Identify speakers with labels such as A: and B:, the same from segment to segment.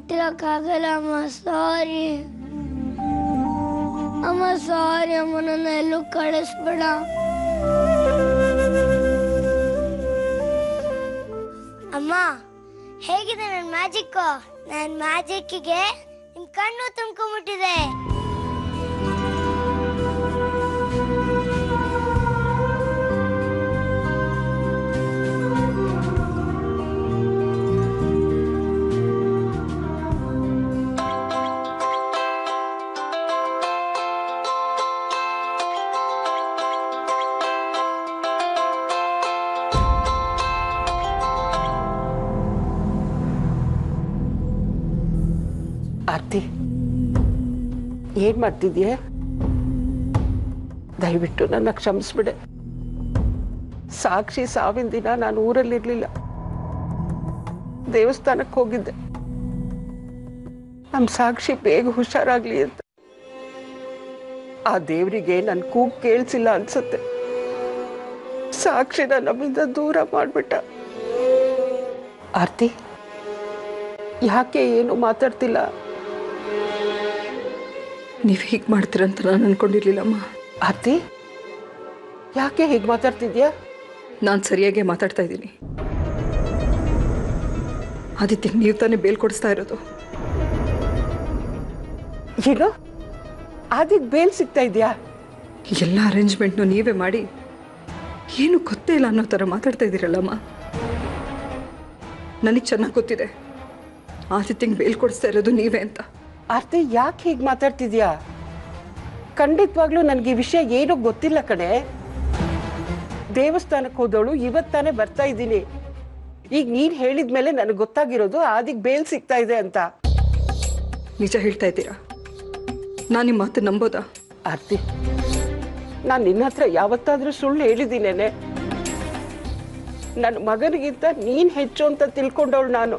A: ಬಿಟ್ಟಿರಕ್ಕಾಗಲ್ಲ ಅಮ್ಮ. ಸಾರಿ ಅಮ್ಮ, ಸಾರಿ ಅಮ್ಮ, ನನ್ನ ಎಲ್ಲೂ ಕಳಿಸ್ಬೇಡ. ಅಮ್ಮ, ಹೇಗಿದೆ ನನ್ನ ಮ್ಯಾಜಿಕ್? ನನ್ನ ಮ್ಯಾಜಿಕ್ಕಿಗೆ ನಿಮ್ ಕಣ್ಣು ತುಂಬ್ಕೊಂಡ್ಬಿಟ್ಟಿದೆ.
B: ಆರ್ತಿ, ಏನ್ ಮಾಡ್ತಿದ್ಯೆ? ದಯವಿಟ್ಟು ನನ್ನ ಕ್ಷಮಿಸ್ಬಿಡೆ. ಸಾಕ್ಷಿ ಸಾವಿನ ದಿನ ನಾನು ಊರಲ್ಲಿರ್ಲಿಲ್ಲ, ದೇವಸ್ಥಾನಕ್ಕೆ ಹೋಗಿದ್ದೆ. ನಮ್ಮ ಸಾಕ್ಷಿ ಬೇಗ ಹುಷಾರಾಗ್ಲಿ ಅಂತ. ಆ ದೇವರಿಗೆ ನನ್ನ ಕೂಗು ಕೇಳಿಸಿಲ್ಲ ಅನ್ಸುತ್ತೆ. ಸಾಕ್ಷಿನ ನಮ್ಮಿಂದ ದೂರ ಮಾಡ್ಬಿಟ್ಟ. ಆರ್ತಿ, ಯಾಕೆ ಏನು ಮಾತಾಡ್ತಿಲ್ಲ?
C: ನೀವು ಹೀಗೆ ಮಾಡ್ತೀರಂತ ನಾನು ಅನ್ಕೊಂಡಿರ್ಲಿಲ್ಲಮ್ಮ.
B: ಆರ್ತಿ, ಯಾಕೆ ಹೀಗೆ ಮಾತಾಡ್ತಿದ್ಯಾ?
C: ನಾನು ಸರಿಯಾಗೇ ಮಾತಾಡ್ತಾ ಇದ್ದೀನಿ. ಆದಿತ್ಯ, ನೀವು ತಾನೇ ಬೇಲ್ ಕೊಡಿಸ್ತಾ ಇರೋದು.
B: ಏನು, ಆದಿಗೆ ಬೇಲ್ ಸಿಗ್ತಾ ಇದೆಯಾ?
C: ಎಲ್ಲ ಅರೇಂಜ್ಮೆಂಟ್ನು ನೀವೇ ಮಾಡಿ ಏನು ಗೊತ್ತೇ ಇಲ್ಲ ಅನ್ನೋ ಥರ ಮಾತಾಡ್ತಾ ಇದ್ದೀರಲ್ಲಮ್ಮ. ನನಗೆ ಚೆನ್ನಾಗಿ ಗೊತ್ತಿದೆ ಆದಿತ್ಯಂಗೆ ಬೇಲ್ ಕೊಡಿಸ್ತಾ ಇರೋದು ನೀವೇ ಅಂತ.
B: ಆರ್ತಿ, ಯಾಕೆ ಹೀಗೆ ಮಾತಾಡ್ತಿದ್ಯಾ? ಖಂಡಿತವಾಗ್ಲೂ ನನಗೆ ಈ ವಿಷಯ ಏನೂ ಗೊತ್ತಿಲ್ಲ ಕಣೆ. ದೇವಸ್ಥಾನಕ್ಕೆ ಹೋದವಳು ಇವತ್ತಾನೆ ಬರ್ತಾ ಇದ್ದೀನಿ. ಈಗ ನೀನು ಹೇಳಿದ್ಮೇಲೆ ನನಗೆ ಗೊತ್ತಾಗಿರೋದು ಆದಿಗೆ ಬೇಲ್ ಸಿಗ್ತಾ ಇದೆ ಅಂತ.
C: ನಿಜ ಹೇಳ್ತಾ ಇದ್ದೀರಾ? ನಾನು ನಿಮ್ಮ ಮಾತು ನಂಬೋದಾ?
B: ಆರ್ತಿ, ನಾನು ನಿನ್ನ ಹತ್ರ ಯಾವತ್ತಾದ್ರೂ ಸುಳ್ಳು ಹೇಳಿದ್ದೀನೇನೆ? ನನ್ನ ಮಗನಿಗಿಂತ ನೀನು ಹೆಚ್ಚು ಅಂತ ತಿಳ್ಕೊಂಡವಳು ನಾನು.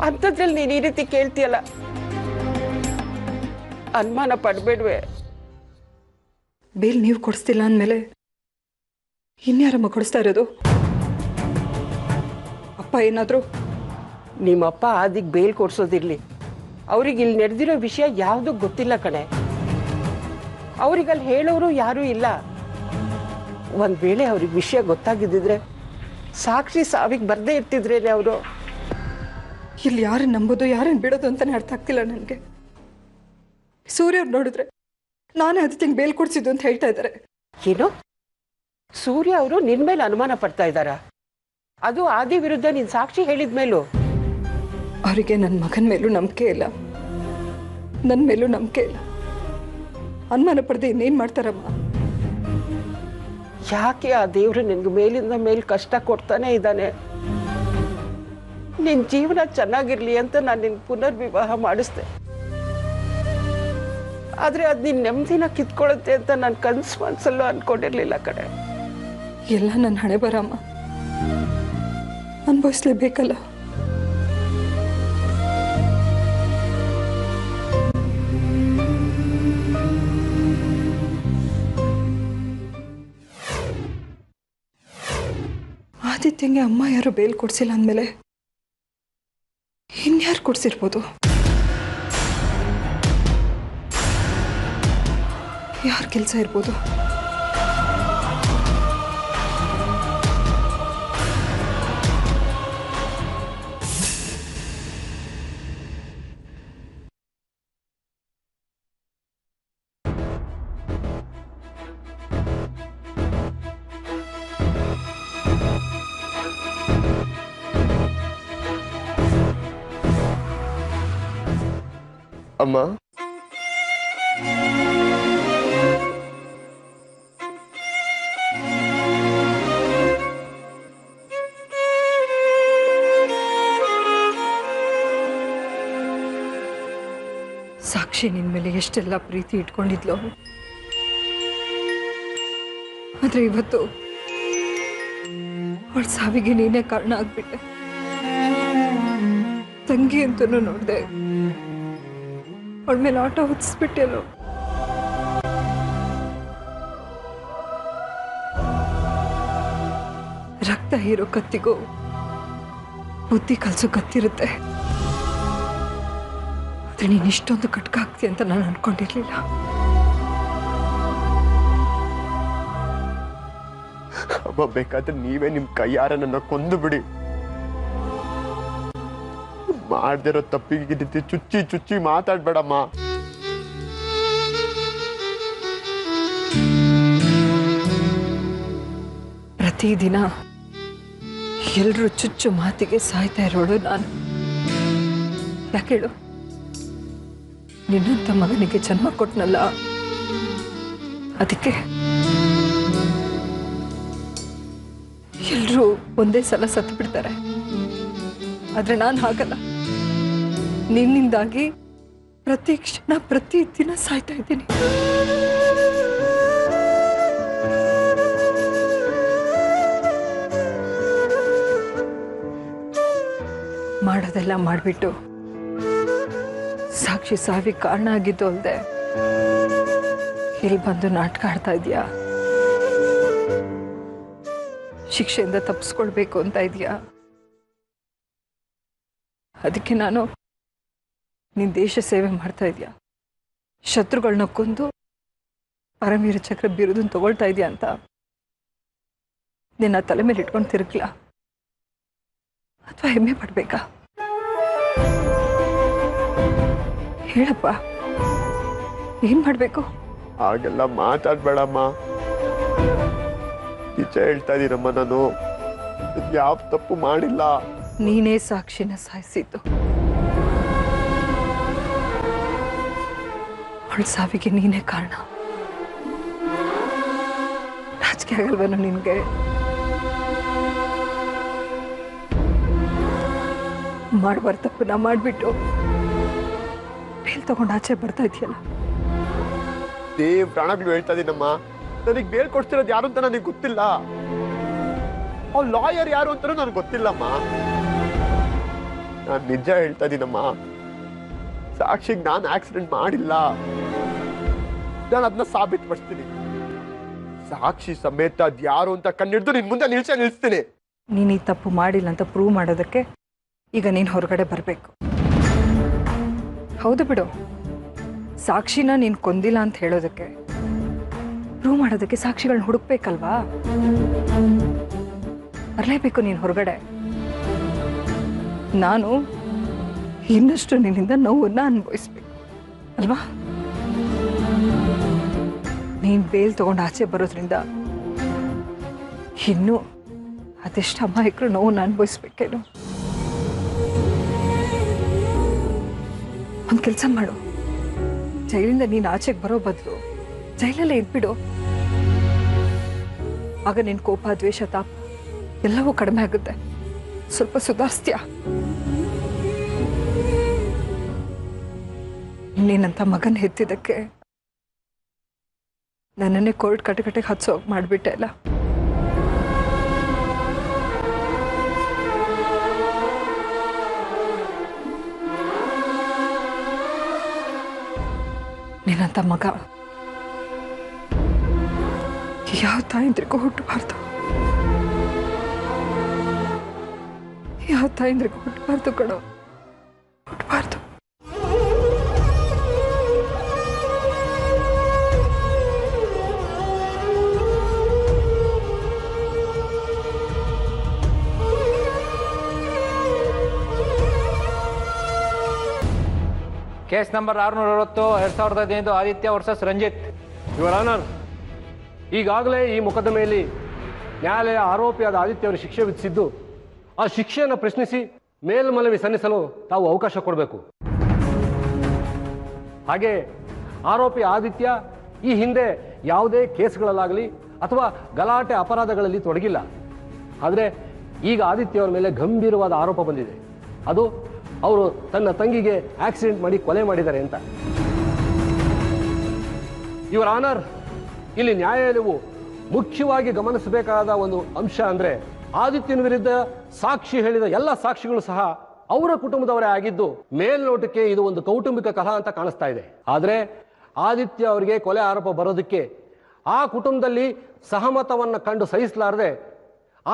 B: ಅಂಥದ್ರಲ್ಲಿ ನೀನು ಈ ರೀತಿ ಕೇಳ್ತೀಯಲ್ಲ, ಅನುಮಾನ ಪಡಬೇಡ್ವೆ.
C: ಬೇಲ್ ನೀವು ಕೊಡಿಸ್ತಿಲ್ಲ ಅಂದಮೇಲೆ ಇನ್ಯಾರಮ್ಮ ಕೊಡಿಸ್ತಾ ಇರೋದು? ಅಪ್ಪ ಏನಾದರೂ?
B: ನಿಮ್ಮಪ್ಪ ಆದಿಗೆ ಬೇಲ್ ಕೊಡ್ಸೋದಿರ್ಲಿ, ಅವ್ರಿಗೆ ಇಲ್ಲಿ ನಡೆದಿರೋ ವಿಷಯ ಯಾವುದೂ ಗೊತ್ತಿಲ್ಲ ಕಣೆ. ಅವ್ರಿಗಲ್ಲಿ ಹೇಳೋರು ಯಾರೂ ಇಲ್ಲ. ಒಂದು ವೇಳೆ ಅವ್ರಿಗೆ ವಿಷಯ ಗೊತ್ತಾಗಿದ್ದಿದ್ರೆ ಸಾಕ್ಷಿ ಸಾವಿಗೆ ಬರ್ದೇ ಇರ್ತಿದ್ರೇನೆ ಅವರು.
C: ಇಲ್ಲಿ ಯಾರನ್ನು ನಂಬೋದು ಯಾರನ್ನು ಬಿಡೋದು ಅಂತಲೇ ಅರ್ಥ ಆಗ್ತಿಲ್ಲ ನನಗೆ. ಸೂರ್ಯ ಅವ್ರು ನೋಡಿದ್ರೆ ನಾನೇ ಆದಿತ್ಯಂಗೆ ಬೇಲ್ ಕೊಡಿಸಿದ್ದು ಅಂತ ಹೇಳ್ತಾ ಇದ್ದಾರೆ.
B: ಏನು, ಸೂರ್ಯ ಅವರು ನಿನ್ನ ಮೇಲೆ ಅನುಮಾನ ಪಡ್ತಾ ಇದ್ದಾರಾ? ಅದು ಆದಿ ವಿರುದ್ಧ ನೀನು ಸಾಕ್ಷಿ ಹೇಳಿದ ಮೇಲೂ?
C: ಅವರಿಗೆ ನನ್ನ ಮಗನ ಮೇಲೂ ನಂಬಿಕೆ ಇಲ್ಲ, ನನ್ನ ಮೇಲೂ ನಂಬಿಕೆ ಇಲ್ಲ. ಅನುಮಾನ ಪಡೆದು ಇನ್ನೇನು ಮಾಡ್ತಾರಮ್ಮ?
B: ಯಾಕೆ ಆ ದೇವರು ನಿನ್ಗೆ ಮೇಲಿಂದ ಮೇಲೆ ಕಷ್ಟ ಕೊಡ್ತಾನೆ ಇದ್ದಾನೆ? ನಿನ್ನ ಜೀವನ ಚೆನ್ನಾಗಿರ್ಲಿ ಅಂತ ನಾನು ನಿನ್ನ ಪುನರ್ವಿವಾಹ ಮಾಡಿಸ್ದೆ. ಆದರೆ ಅದು ನಿನ್ನ ನೆಮ್ಮದಿನ ಕಿತ್ಕೊಳ್ಳುತ್ತೆ ಅಂತ ನಾನು ಕನಸು ಮನಸ್ಸಲ್ಲೂ ಅನ್ಕೊಂಡಿರ್ಲಿಲ್ಲ ಕಡೆ.
C: ಎಲ್ಲ ನನ್ನ ಹಣೆ ಬರಮ್ಮ, ಅನುಭವಿಸ್ಲೇಬೇಕಲ್ಲ. ಆದಿತ್ಯಂಗೆ ಅಮ್ಮ ಯಾರು ಬೇಲ್ ಕೊಡ್ಸಿಲ್ಲ ಅಂದಮೇಲೆ ಇನ್ಯಾರು ಕೊಡ್ಸಿರ್ಬೋದು? ಯಾರ ಕೆಲಸ ಇರ್ಬೋದು?
D: ಅಮ್ಮ,
C: ಸಾಕ್ಷಿ ನಿನ್ ಮೇಲೆ ಎಷ್ಟೆಲ್ಲ ಪ್ರೀತಿ ಇಟ್ಕೊಂಡಿದ್ಲು, ಆದ್ರೆ ಇವತ್ತು ಅವಳ ಸಾವಿಗೆ ನೀನೇ ಕಾರಣ ಆಗ್ಬಿಟ್ಟೆ. ತಂಗಿ ಅಂತನೂ ನೋಡ್ದೆ, ಅವಳ ಮೇಲೆ ಆಟ ಹೊತ್ತಿಸ್ಬಿಟ್ಟೆಲ್ಲೋ. ರಕ್ತ ಹೀರೋ ಕತ್ತಿಗೂ ಬುದ್ಧಿ ಕಲ್ಸೋ ಕತ್ತಿರುತ್ತೆ. ಆದ್ರೆ ನೀನು ಇಷ್ಟೊಂದು ಕಟ್ಕಾಗ್ತಿ ಅಂತ ನಾನು ಅನ್ಕೊಂಡಿರ್ಲಿಲ್ಲ.
D: ಅಮ್ಮ, ಬೇಕಾದ್ರೆ ನೀವೇ ನಿಮ್ ಕೈಯಾರ ನನ್ನ ಕೊಂದು ಬಿಡಿ. ಮಾಡ್ದಿರೋ ತಪ್ಪಿಗೆ ಚುಚ್ಚಿ ಚುಚ್ಚಿ ಮಾತಾಡ್ಬೇಡಮ್ಮ.
C: ಪ್ರತಿದಿನ ಎಲ್ರೂ ಚುಚ್ಚು ಮಾತಿಗೆ ಸಾಯ್ತಾ ಇರೋಳು ನಾನು. ಯಾಕೆ ಹೇಳು? ನಿನ್ನಂತ ಮಗನಿಗೆ ಜನ್ಮ ಕೊಟ್ನಲ್ಲ, ಅದಕ್ಕೆ ಎಲ್ರೂ ಒಂದೇ ಸಲ ಸತ್ತು ಬಿಡ್ತಾರೆ. ಆದ್ರೆ ನಾನು ಹಾಗಲ್ಲ. ನಿನ್ನಿಂದಾಗಿ ಪ್ರತಿ ಕ್ಷಣ ಪ್ರತಿ ದಿನ ಸಾಯ್ತಾ ಇದ್ದೀನಿ. ಮಾಡೋದೆಲ್ಲ ಮಾಡಿಬಿಟ್ಟು ಸಾಕ್ಷಿ ಸಾವಿಗೆ ಕಾರಣ ಆಗಿದ್ದು ಅಲ್ಲದೆ ಇಲ್ಲಿ ಬಂದು ನಾಟಕ ಆಡ್ತಾ ಇದೀಯಾ? ಶಿಕ್ಷೆಯಿಂದ ತಪ್ಪಿಸ್ಕೊಳ್ಬೇಕು ಅಂತ ಇದೆಯಾ? ಅದಕ್ಕೆ ನಾನು ನಿನ್ನ ದೇಶ ಸೇವೆ ಮಾಡ್ತಾ ಇದೆಯಾ, ಶತ್ರುಗಳನ್ನ ಕೊಂದು ಪರಮವೀರ ಚಕ್ರ ಬಿರುದನ್ನು ತಗೊಳ್ತಾ ಇದೆಯಾ ಅಂತ ನಿನ್ನ ತಲೆ ಮೇಲೆ ಇಟ್ಕೊಂಡು ತಿರುಗ್ಲಾ ಅಥವಾ ಹೆಮ್ಮೆ ಪಡ್ಬೇಕಾ? ಹೇಳಪ್ಪ, ಏನ್ ಮಾಡ್ಬೇಕು?
D: ಹಾಗೆಲ್ಲ ಮಾತಾಡ್ಬೇಡಮ್ಮ. ನಿಜ ಹೇಳ್ತಾ ಇದೀನಮ್ಮ, ನಾನು ಯಾವ ತಪ್ಪು ಮಾಡಿಲ್ಲ.
C: ನೀನೇ ಸಾಕ್ಷಿನ ಸಾಯಿಸಿದ್ದು. ಅವಳ ಸಾವಿಗೆ ನೀನೇ ಕಾರಣ. ನಾಚಿಕೆ ಆಗಲ್ವೇನೋ ನಿನ್ಗೆ? ಮಾಡ್ಬಾರ ತಪ್ಪನ್ನ ಮಾಡ್ಬಿಟ್ಟು ಬೇಲ್ ತಗೊಂಡು ಆಚೆ ಬರ್ತಾ ಇದೆಯಲ್ಲ.
D: ದೇವ್ ಪ್ರಾಣಗಳು ಹೇಳ್ತಾ ಇದೀನಮ್ಮ, ನನಗೆ ಬೇಲ್ ಕೊಡ್ತಿರೋದು ಯಾರು ಅಂತ ನನಗೆ ಗೊತ್ತಿಲ್ಲ. ಅವ್ರ ಲಾಯರ್ ಯಾರು ಅಂತಾನೂ ನನಗೆ ಗೊತ್ತಿಲ್ಲಮ್ಮ. ನಾನು ನಿಜ ಹೇಳ್ತಾ ಇದೀನಮ್ಮ. ಸಾಕ್ಷಿಗೆ ನಾನು ಆಕ್ಸಿಡೆಂಟ್ ಮಾಡಿಲ್ಲ. ನಾನು ಅದನ್ನ ಸಾಬೀತುಪಡಿಸ್ತೀನಿ. ಸಾಕ್ಷಿ ಸಮೇತ ಅದ್ ಯಾರು ಅಂತ ಕಣ್ಣಿಡ್ದು ನಿನ್ ಮುಂದೆ ನಿಲ್ಸ್ತೀನಿ.
C: ನೀನು ಈ ತಪ್ಪು ಮಾಡಿಲ್ಲ ಅಂತ ಪ್ರೂವ್ ಮಾಡೋದಕ್ಕೆ ಈಗ ನೀನು ಹೊರಗಡೆ ಬರಬೇಕು. ಹೌದು ಬಿಡು, ಸಾಕ್ಷಿನ ನೀನು ಕೊಂದಿಲ್ಲ ಅಂತ ಹೇಳೋದಕ್ಕೆ ಪ್ರೂವ್ ಮಾಡೋದಕ್ಕೆ ಸಾಕ್ಷಿಗಳನ್ನ ಹುಡುಕ್ಬೇಕಲ್ವಾ? ಬರಲೇಬೇಕು ನೀನು ಹೊರಗಡೆ. ನಾನು ಇನ್ನಷ್ಟು ನಿನ್ನಿಂದ ನೋವನ್ನ ಅನುಭವಿಸ್ಬೇಕು ಅಲ್ವಾ? ನೀನು ಬೇಲ್ ತಗೊಂಡು ಆಚೆ ಬರೋದ್ರಿಂದ ಇನ್ನೂ ಅದೆಷ್ಟು ಅಮಾಯಕರು ನೋವನ್ನ ಅನುಭವಿಸ್ಬೇಕೇನು? ಒಂದು ಕೆಲಸ ಮಾಡು, ಜೈಲಿಂದ ನೀನು ಆಚೆಗೆ ಬರೋ ಬದಲು ಜೈಲಲ್ಲೇ ಇದ್ಬಿಡು. ಆಗ ನಿನ್ನ ಕೋಪ, ದ್ವೇಷ, ತಾಪ ಎಲ್ಲವೂ ಕಡಿಮೆ ಆಗುತ್ತೆ. ಸ್ವಲ್ಪ ಸುಧಾರಿಸ್ತೀಯ. ನೀನಂತ ಮಗನ ಹೆತ್ತಿದ್ದಕ್ಕೆ ನನ್ನನ್ನೇ ಕೋರ್ಟ್ ಕಟಕಟೆಗೆ ಹಚ್ಚೋ ಮಾಡಿಬಿಟ್ಟೆ ಅಲ್ಲ. ನೀನಂತ ಮಗ ಯಾವ ತಾಯಂದ್ರಿಗೂ ಹುಟ್ಟಬಾರ್ದು, ಯಾವ ತಾಯಂದ್ರಿಗೂ ಹುಟ್ಟಬಾರ್ದು ಕಣೋ, ಹುಟ್ಟಬಾರ್ದು.
E: Case number 660 2015 Aditya versus Ranjit.
F: Your honour, ಈಗಾಗಲೇ ಈ ಮೊಕದ್ದಮೆಯಲ್ಲಿ ನ್ಯಾಯಾಲಯ ಆರೋಪಿಯಾದ ಆದಿತ್ಯ ಅವರಿಗೆ ಶಿಕ್ಷೆ ವಿಧಿಸಿದ್ದು, ಆ ಶಿಕ್ಷೆಯನ್ನು ಪ್ರಶ್ನಿಸಿ ಮೇಲ್ಮನವಿ ಸಲ್ಲಿಸಲು ತಾವು ಅವಕಾಶ ಕೊಡಬೇಕು. ಹಾಗೆ ಆರೋಪಿ ಆದಿತ್ಯ ಈ ಹಿಂದೆ ಯಾವುದೇ ಕೇಸ್ಗಳಲ್ಲಾಗಲಿ ಅಥವಾ ಗಲಾಟೆ ಅಪರಾಧಗಳಲ್ಲಿ ತೊಡಗಿಲ್ಲ. ಆದರೆ ಈಗ ಆದಿತ್ಯ ಅವರ ಮೇಲೆ ಗಂಭೀರವಾದ ಆರೋಪ ಬಂದಿದೆ. ಅದು ಅವರು ತನ್ನ ತಂಗಿಗೆ ಆಕ್ಸಿಡೆಂಟ್ ಮಾಡಿ ಕೊಲೆ ಮಾಡಿದ್ದಾರೆ ಅಂತ. ಯುವರ್ ಆನರ್, ಇಲ್ಲಿ ನ್ಯಾಯಾಲಯವು ಮುಖ್ಯವಾಗಿ ಗಮನಿಸಬೇಕಾದ ಒಂದು ಅಂಶ ಅಂದರೆ, ಆದಿತ್ಯನ ವಿರುದ್ಧ ಸಾಕ್ಷಿ ಹೇಳಿದ ಎಲ್ಲ ಸಾಕ್ಷಿಗಳು ಸಹ ಅವರ ಕುಟುಂಬದವರೇ ಆಗಿದ್ದು, ಮೇಲ್ನೋಟಕ್ಕೆ ಇದು ಒಂದು ಕೌಟುಂಬಿಕ ಕಲಹ ಅಂತ ಕಾಣಿಸ್ತಾ ಇದೆ. ಆದರೆ ಆದಿತ್ಯ ಅವರಿಗೆ ಕೊಲೆ ಆರೋಪ ಬರೋದಕ್ಕೆ ಆ ಕುಟುಂಬದಲ್ಲಿ ಸಹಮತವನ್ನು ಕಂಡು ಸಹಿಸಲಾರದೆ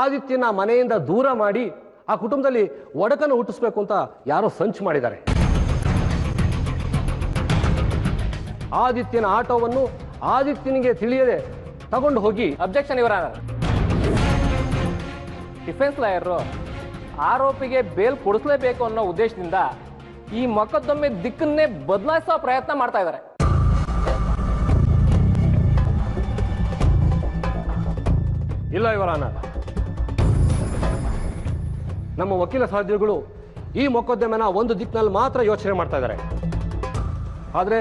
F: ಆದಿತ್ಯನ ಮನೆಯಿಂದ ದೂರ ಮಾಡಿ ಆ ಕುಟುಂಬದಲ್ಲಿ ಒಡಕನ್ನು ಹುಟ್ಟಿಸ್ಬೇಕು ಅಂತ ಯಾರೋ ಸಂಚು ಮಾಡಿದ್ದಾರೆ. ಆದಿತ್ಯನ ಆಟೋವನ್ನು ಆದಿತ್ಯನಿಗೆ ತಿಳಿಯದೆ ತಗೊಂಡು ಹೋಗಿ
E: ಅಬ್ಜೆಕ್ಷನ್ ಇವರ ಡಿಫೆನ್ಸ್ ಲಾಯರು ಆರೋಪಿಗೆ ಬೇಲ್ ಕೊಡಿಸಲೇಬೇಕು ಅನ್ನೋ ಉದ್ದೇಶದಿಂದ ಈ ಮೊಕದ್ದಮೆ ದಿಕ್ಕನ್ನೇ ಬದಲಾಯಿಸೋ ಪ್ರಯತ್ನ ಮಾಡ್ತಾ ಇದ್ದಾರೆ.
F: ಇಲ್ಲ ಇವರ ಆನರ್, ನಮ್ಮ ವಕೀಲ ಸಹೋದ್ಯೋಗಿಗಳು ಈ ಮೊಕದ್ದಮೆನ ಒಂದು ದಿಕ್ಕಿನಲ್ಲಿ ಮಾತ್ರ ಯೋಚನೆ ಮಾಡ್ತಾ ಇದ್ದಾರೆ. ಆದರೆ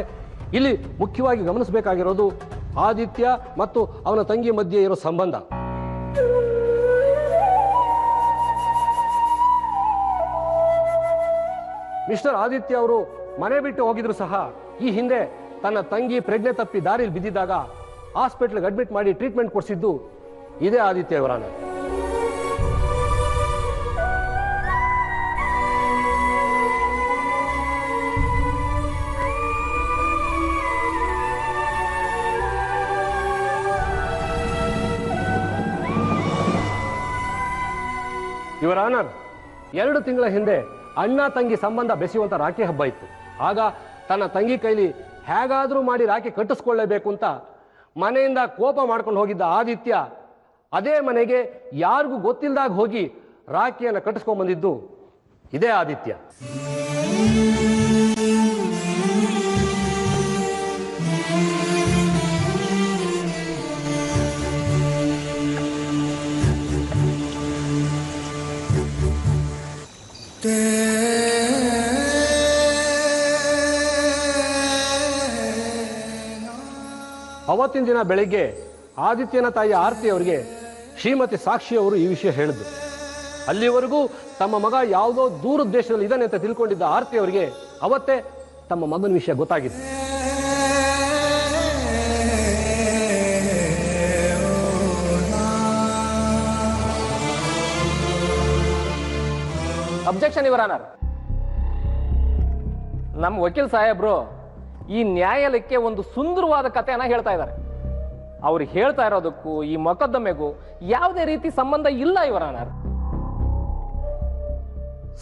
F: ಇಲ್ಲಿ ಮುಖ್ಯವಾಗಿ ಗಮನಿಸಬೇಕಾಗಿರೋದು ಆದಿತ್ಯ ಮತ್ತು ಅವನ ತಂಗಿ ಮಧ್ಯೆ ಇರೋ ಸಂಬಂಧ. ಮಿಸ್ಟರ್ ಆದಿತ್ಯ ಅವರು ಮನೆ ಬಿಟ್ಟು ಹೋಗಿದ್ರು ಸಹ ಈ ಹಿಂದೆ ತನ್ನ ತಂಗಿ ಪ್ರಜ್ಞೆ ತಪ್ಪಿ ದಾರಿಯಲ್ಲಿ ಬಿದ್ದಿದ್ದಾಗ ಹಾಸ್ಪಿಟ್ಲ್ಗೆ ಅಡ್ಮಿಟ್ ಮಾಡಿ ಟ್ರೀಟ್ಮೆಂಟ್ ಕೊಡಿಸಿದ್ದು ಇದೇ ಆದಿತ್ಯ ಇವರಾನ. ಇವರ ಆನರ್, 2 ತಿಂಗಳ ಹಿಂದೆ ಅಣ್ಣ ತಂಗಿ ಸಂಬಂಧ ಬೆಸೆಯುವಂತ ರಾಖಿ ಹಬ್ಬ ಇತ್ತು. ಆಗ ತನ್ನ ತಂಗಿ ಕೈಲಿ ಹೇಗಾದ್ರೂ ಮಾಡಿ ರಾಖಿ ಕಟ್ಟಿಸ್ಕೊಳ್ಳೇಬೇಕು ಅಂತ ಮನೆಯಿಂದ ಕೋಪ ಮಾಡ್ಕೊಂಡು ಹೋಗಿದ್ದ ಆದಿತ್ಯ ಅದೇ ಮನೆಗೆ ಯಾರಿಗೂ ಗೊತ್ತಿಲ್ಲದಾಗ ಹೋಗಿ ರಾಖಿಯನ್ನು ಕಟ್ಟಿಸ್ಕೊಂಡ್ ಬಂದಿದ್ದು ಇದೇ ಆದಿತ್ಯ. ಅವತ್ತಿನ ದಿನ ಬೆಳಿಗ್ಗೆ ಆದಿತ್ಯನ ತಾಯಿ ಆರತಿ ಅವರಿಗೆ ಶ್ರೀಮತಿ ಸಾಕ್ಷಿ ಅವರು ಈ ವಿಷಯ ಹೇಳಿದ್ರು. ಅಲ್ಲಿವರೆಗೂ ತಮ್ಮ ಮಗ ಯಾವುದೋ ದೂರದ ದೇಶದಲ್ಲಿ ಇದ್ದಾನೆ ಅಂತ ತಿಳ್ಕೊಂಡಿದ್ದ ಆರತಿ ಅವರಿಗೆ ಅವತ್ತೇ ತಮ್ಮ ಮಗನ ವಿಷಯ ಗೊತ್ತಾಗಿತ್ತು.
E: ಅಬ್ಜೆಕ್ಷನ್ ಇವರ ಆನರ್, ನಮ್ಮ ವಕೀಲ್ ಸಾಹೇಬ್ರು ಈ ನ್ಯಾಯಾಲಯಕ್ಕೆ ಒಂದು ಸುಂದರವಾದ ಕಥೆಯನ್ನ ಹೇಳ್ತಾ ಇದ್ದಾರೆ. ಅವ್ರು ಹೇಳ್ತಾ ಇರೋದಕ್ಕೂ ಈ ಮೊಕದ್ದಮೆಗೂ ಯಾವುದೇ ರೀತಿ ಸಂಬಂಧ ಇಲ್ಲ ಇವರ ಆನರ್.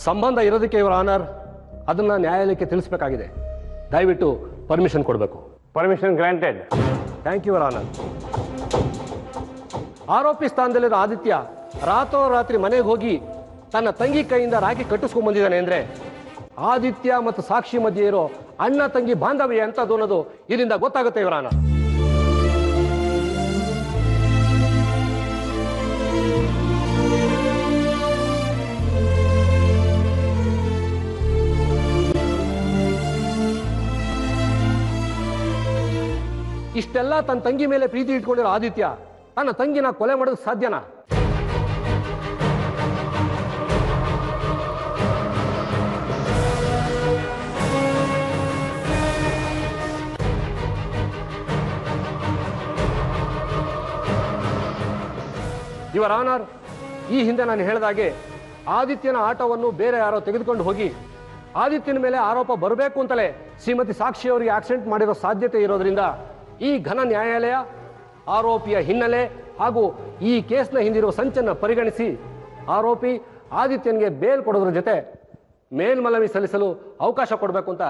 F: ಸಂಬಂಧ ಇರೋದಕ್ಕೆ ಇವರ ಆನರ್ ಅದನ್ನ ನ್ಯಾಯಾಲಯಕ್ಕೆ ತಿಳಿಸಬೇಕಾಗಿದೆ. ದಯವಿಟ್ಟು ಪರ್ಮಿಷನ್ ಕೊಡಬೇಕು.
G: Permission granted.
F: ಥ್ಯಾಂಕ್ ಯು ಇವರ ಆನರ್. ಆರೋಪಿ ಸ್ಥಾನದಲ್ಲಿರೋ ಆದಿತ್ಯ ರಾತ್ರೋರಾತ್ರಿ ಮನೆಗೆ ಹೋಗಿ ತನ್ನ ತಂಗಿ ಕೈಯಿಂದ ರಾಖಿ ಕಟ್ಟಿಸ್ಕೊಂಡ್ ಬಂದಿದ್ದಾನೆ ಅಂದ್ರೆ ಆದಿತ್ಯ ಮತ್ತು ಸಾಕ್ಷಿ ಮಧ್ಯೆ ಇರೋ ಅಣ್ಣ ತಂಗಿ ಬಾಂಧವ್ಯ ಎಂತದ್ದು ಅನ್ನೋದು ಇದರಿಂದ ಗೊತ್ತಾಗುತ್ತೆ ಇವರ ಆನರ್. ಇಷ್ಟೆಲ್ಲ ತನ್ನ ತಂಗಿ ಮೇಲೆ ಪ್ರೀತಿ ಇಟ್ಕೊಂಡಿರೋ ಆದಿತ್ಯ ತನ್ನ ತಂಗಿನ ಕೊಲೆ ಮಾಡೋದಕ್ಕೆ ಸಾಧ್ಯನಾ? ಇವರ ಆನರ್, ಈ ಹಿಂದೆ ನಾನು ಹೇಳಿದಾಗೆ ಆದಿತ್ಯನ ಆಟೋವನ್ನು ಬೇರೆ ಯಾರೋ ತೆಗೆದುಕೊಂಡು ಹೋಗಿ ಆದಿತ್ಯನ ಮೇಲೆ ಆರೋಪ ಬರಬೇಕು ಅಂತಲೇ ಶ್ರೀಮತಿ ಸಾಕ್ಷಿ ಅವರಿಗೆ ಆಕ್ಸಿಡೆಂಟ್ ಮಾಡಿರೋ ಸಾಧ್ಯತೆ ಇರೋದ್ರಿಂದ ಈ ಘನ ನ್ಯಾಯಾಲಯ ಆರೋಪಿಯ ಹಿನ್ನೆಲೆ ಹಾಗೂ ಈ ಕೇಸ್ನ ಹಿಂದಿರುವ ಸಂಚನ್ನು ಪರಿಗಣಿಸಿ ಆರೋಪಿ ಆದಿತ್ಯನಿಗೆ ಬೇಲ್ ಕೊಡೋದ್ರ ಜೊತೆ ಮೇಲ್ಮನವಿ ಸಲ್ಲಿಸಲು ಅವಕಾಶ ಕೊಡಬೇಕು ಅಂತ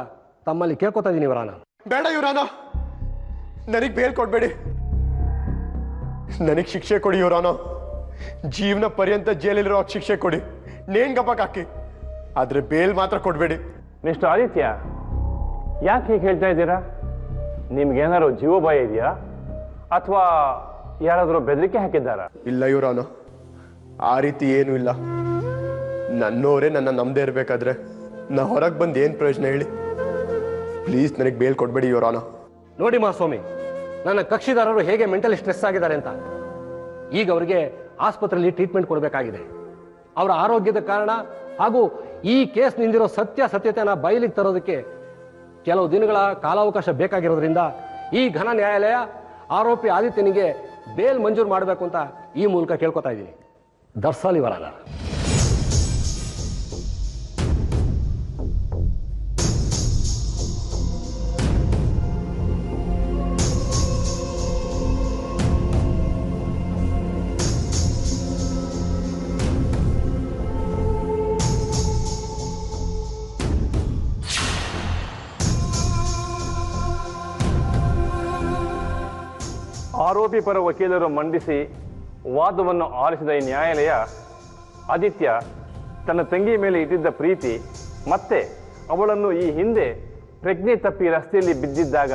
F: ತಮ್ಮಲ್ಲಿ ಕೇಳ್ಕೊತಾ ಇದ್ದೀನಿ ಇವರಾನ.
D: ಬೇಡ ಇವರಾನ, ನನಗೆ ಬೇಲ್ ಕೊಡ್ಬೇಡಿ. ನನಗೆ ಶಿಕ್ಷೆ ಕೊಡಿ ಇವರಾನ. ಜೀವನ ಪರ್ಯಂತ ಜೈಲಿರೋ ಶಿಕ್ಷೆ ಕೊಡಿ, ನೇಣ್ ಗಪ್ಪಕ್ಕೆ ಹಾಕಿ. ಆದ್ರೆ ಬೇಲ್ ಮಾತ್ರ ಕೊಡ್ಬೇಡಿ.
G: ಮಿಸ್ಟರ್ ಆದಿತ್ಯ, ಯಾಕೆ ಹೀಗೆ ಹೇಳ್ತಾ ಇದ್ದೀರಾ? ನಿಮ್ಗೇನಾದ್ರು ಜೀವ ಭಯ ಇದೆಯಾ ಅಥವಾ ಯಾರಾದರೂ ಬೆದರಿಕೆ ಹಾಕಿದ್ದಾರಾ?
D: ಇಲ್ಲ ಇವರಾನ, ಆ ರೀತಿ ಏನೂ ಇಲ್ಲ. ನನ್ನವರೇ ನನ್ನ ನಂಬದೇ ಇರಬೇಕಾದ್ರೆ ನಾ ಹೊರಗೆ ಬಂದು ಏನು ಪ್ರಯೋಜನ ಹೇಳಿ? ಪ್ಲೀಸ್ ನನಗೆ ಬೇಲ್ ಕೊಡ್ಬೇಡಿ ಇವರಾನ.
F: ನೋಡಿ ಮಹಾಸ್ವಾಮಿ, ನನ್ನ ಕಕ್ಷಿದಾರರು ಹೇಗೆ ಮೆಂಟಲಿ ಸ್ಟ್ರೆಸ್ ಆಗಿದ್ದಾರೆ ಅಂತ. ಈಗ ಅವರಿಗೆ ಆಸ್ಪತ್ರೆಯಲ್ಲಿ ಟ್ರೀಟ್ಮೆಂಟ್ ಕೊಡಬೇಕಾಗಿದೆ. ಅವರ ಆರೋಗ್ಯದ ಕಾರಣ ಹಾಗೂ ಈ ಕೇಸ್ ನಿಂದಿರೋ ಸತ್ಯತೆಯನ್ನು ಬಯಲಿಗೆ ತರೋದಕ್ಕೆ ಕೆಲವು ದಿನಗಳ ಕಾಲಾವಕಾಶ ಬೇಕಾಗಿರೋದ್ರಿಂದ ಈ ಘನ ನ್ಯಾಯಾಲಯ ಆರೋಪಿ ಆದಿತ್ಯನಿಗೆ ಬೇಲ್ ಮಂಜೂರು ಮಾಡಬೇಕು ಅಂತ ಈ ಮೂಲಕ ಕೇಳ್ಕೊತಾ ಇದ್ದೀನಿ. ದರ್ಸಾಲ್ ಇವರಾನ.
G: ಆರೋಪಿ ಪರ ವಕೀಲರು ಮಂಡಿಸಿ ವಾದವನ್ನು ಆಲಿಸಿದ ಈ ನ್ಯಾಯಾಲಯ ಆದಿತ್ಯ ತನ್ನ ತಂಗಿ ಮೇಲೆ ಇಟ್ಟಿದ್ದ ಪ್ರೀತಿ ಮತ್ತೆ ಅವಳನ್ನು ಈ ಹಿಂದೆ ಪ್ರಜ್ಞೆ ತಪ್ಪಿ ರಸ್ತೆಯಲ್ಲಿ ಬಿದ್ದಿದ್ದಾಗ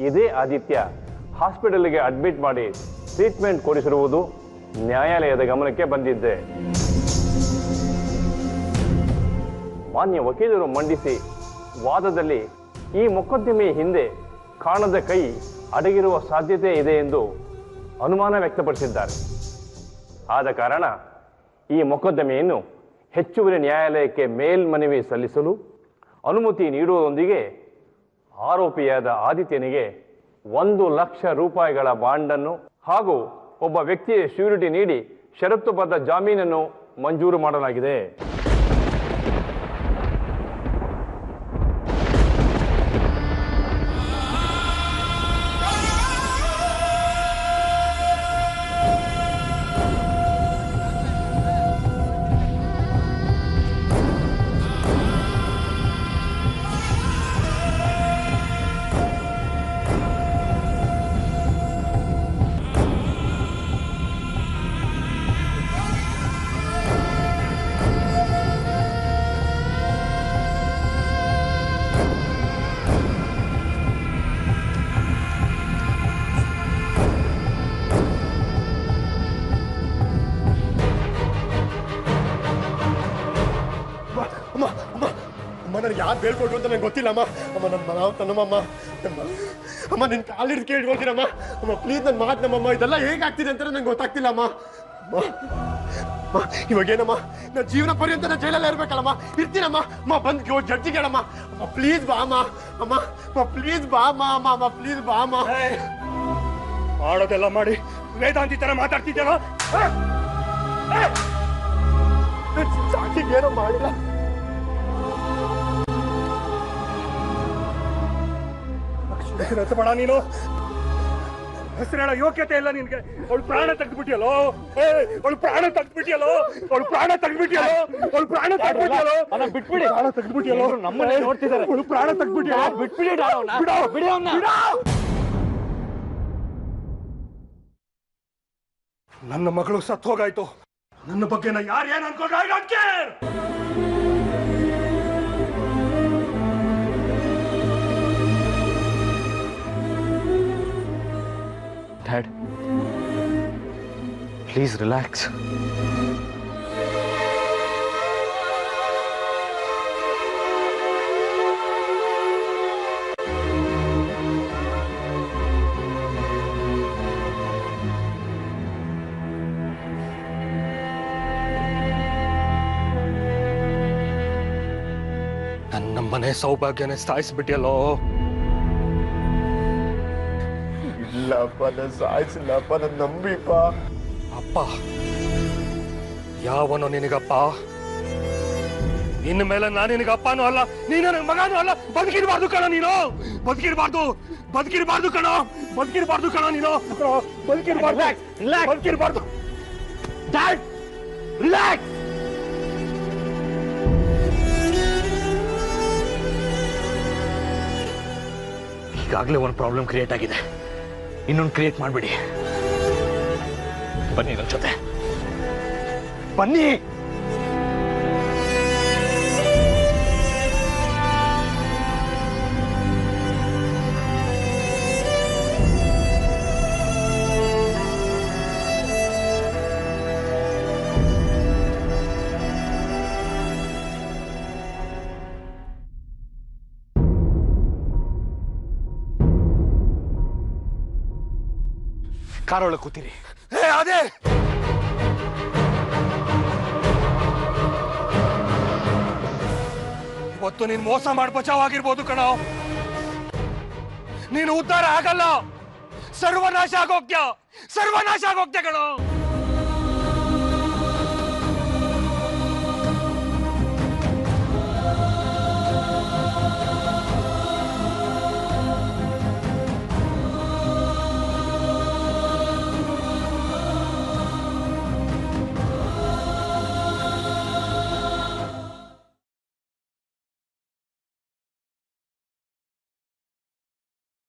G: ಇದೇ ಆದಿತ್ಯ ಹಾಸ್ಪಿಟಲ್ಗೆ ಅಡ್ಮಿಟ್ ಮಾಡಿ ಟ್ರೀಟ್ಮೆಂಟ್ ಕೊಡಿಸಿರುವುದು ನ್ಯಾಯಾಲಯದ ಗಮನಕ್ಕೆ ಬಂದಿದ್ದೆ. ಮಾನ್ಯ ವಕೀಲರು ಮಂಡಿಸಿ ವಾದದಲ್ಲಿ ಈ ಮೊಕದ್ದಮೆಯ ಹಿಂದೆ ಕಾಣದ ಕೈ ಅಡಗಿರುವ ಸಾಧ್ಯತೆ ಇದೆ ಎಂದು ಅನುಮಾನ ವ್ಯಕ್ತಪಡಿಸಿದ್ದಾರೆ. ಆದ ಕಾರಣ ಈ ಮೊಕದ್ದಮೆಯನ್ನು ಹೆಚ್ಚುವರಿ ನ್ಯಾಯಾಲಯಕ್ಕೆ ಮೇಲ್ಮನವಿ ಸಲ್ಲಿಸಲು ಅನುಮತಿ ನೀಡುವುದರೊಂದಿಗೆ ಆರೋಪಿಯಾದ ಆದಿತ್ಯನಿಗೆ 1,00,000 ರೂಪಾಯಿಗಳ ಬಾಂಡನ್ನು ಹಾಗೂ ಒಬ್ಬ ವ್ಯಕ್ತಿಯ ಶ್ಯೂರಿಟಿ ನೀಡಿ ಷರತ್ತುಬದ್ಧ ಜಾಮೀನನ್ನು ಮಂಜೂರು ಮಾಡಲಾಗಿದೆ.
D: ನನಗೆ ಯಾರು ಬೇಳ್ಕೊಟ್ರು ಅಂತ ನಂಗೆ ಗೊತ್ತಿಲ್ಲ ಅಮ್ಮ. ಅಮ್ಮ ನನ್ನ ಮನ ತನ್ನಮ್ಮ ಅಮ್ಮ ನಿನ್ನ ಕಾಲು ಹಿಡಿದು ಕೇಳ್ಕೊಳ್ತೀನಮ್ಮ. ಅಮ್ಮ ಪ್ಲೀಸ್ ನನ್ನ ಮಾತು ನಮ್ಮಮ್ಮ. ಇದೆಲ್ಲ ಹೇಗಾಗ್ತಿದೆ ಅಂತ ನಂಗೆ ಗೊತ್ತಾಗ್ತಿಲ್ಲ ಅಮ್ಮ. ಇವಾಗೇನಮ್ಮ ನನ್ನ ಜೀವನ ಪರ್ಯಂತ ನಾನು ಜೈಲಲ್ಲೇ ಇರ್ಬೇಕಲ್ಲಮ್ಮ. ಇರ್ತೀನಮ್ಮ. ಅಮ್ಮ ಬಂದು ಜಡ್ಜಿಗೆ ಹೇಳಮ್ಮ. ಅಮ್ಮ ಪ್ಲೀಸ್ ಬಾ ಅಮ್ಮ. ಅಮ್ಮ ಪ್ಲೀಸ್ ಬಾ ಅಮ್ಮ. ಅಮ್ಮ ಪ್ಲೀಸ್ ಬಾ ಅಮ್ಮ.
H: ಮಾಡೋದೆಲ್ಲ ಮಾಡಿ ವೇದಾಂತಿ ತರ ಮಾತಾಡ್ತಿದ್ದೇನೋ.
D: ಸಾಕ್ಷಿಗೆ ಏನೋ ಮಾಡಿಲ್ಲ.
H: ಬೇಡ ನೀನು ಹೆಸರು ಹೇಳೋ ಯೋಗ್ಯತೆ ಇಲ್ಲ ನಿನ್ಗೆ. ಅವಳು ಪ್ರಾಣ ತೆಗೆದ್ಬಿಟ್ಟಿಯಲ್ಲೋ. ಅವಳು ಪ್ರಾಣ ತೆಗೆದ್ಬಿಟ್ಟಿಯಲ್ಲೋ. ಅವಳು ಪ್ರಾಣ ತೆಗೆದ್ಬಿಟ್ಟಿಯಲ್ಲೋ. ಅವಳು ಪ್ರಾಣ ತೆಗೆದ್ಬಿಟ್ಟಿಯಲ್ಲೋ. ಬಿಟ್ಬಿಡಿ. ಪ್ರಾಣ ತೆಗೆದ್ಬಿಟ್ಟಿಯಲ್ಲೋ. ನಮ್ಮನ್ನೇ ನೋಡ್ತಿದ್ದಾರೆ. ಅವಳು ಪ್ರಾಣ ತೆಗೆದ್ಬಿಟ್ಟಿಯಲ್ಲೋ. ಬಿಟ್ಬಿಡಿ. ಬಿಡಿ ಅವನ್ನ. ನನ್ನ ಮಗಳು ಸತ್ತು ಹೋಗಾಯ್ತು. ನನ್ನ ಬಗ್ಗೆ ನಾ ಯಾರು ಏನು ಅನ್ಕೊಂಡ್ರೆ I don't care.
I: Dad, please relax.
H: ನನ್ನ ಮನೆ ಸೌಭಾಗ್ಯನೇ ಸಾಯಿಸ್ಬಿಟ್ಟಿಯಲ್ಲೋ.
D: ಇಲ್ಲಪ್ಪ ನಾನು ಸಾಯಿಸಿಲ್ಲಪ್ಪ. ನನ್ನ ನಂಬಿಪ್ಪ.
H: ಅಪ್ಪ ಯಾವನೋ ನಿನಗಪ್ಪ? ಇನ್ನು ಮೇಲೆ ನಾನು ನಿನಗೆ ಅಪ್ಪನೂ ಅಲ್ಲ, ನೀನು ನನಗೆ ಮಗನೂ ಅಲ್ಲ. ಬದುಕಿರಬಾರ್ದು ಕಣ ನೀನು. ಬದುಕಿರಬಾರ್ದು ಕಣ. ಬದುಕಿರಬಾರ್ದು ಕಣ ನೀನು. ಬದುಕಿರಬಾರ್ದು. Dad relax.
I: ಈಗಾಗಲೇ ಒಂದು ಪ್ರಾಬ್ಲಮ್ ಕ್ರಿಯೇಟ್ ಆಗಿದೆ, ಇನ್ನೊಂದು ಕ್ರಿಯೇಟ್ ಮಾಡ್ಬಿಡಿ. ಬನ್ನಿ ನನ್ನ ಜೊತೆ, ಬನ್ನಿ. ಕಾರೊಳಗೆ ಕೂತಿರಿ.
H: ಅದೇ ಇವತ್ತು ನೀನ್ ಮೋಸ ಮಾಡಿ ಬಚಾವಾಗಿರ್ಬೋದು ಕಣ. ನೀನು ಉದ್ಧಾರ ಆಗಲ್ಲ. ಸರ್ವನಾಶ ಆಗೋಗ್ಯ ಕಣ.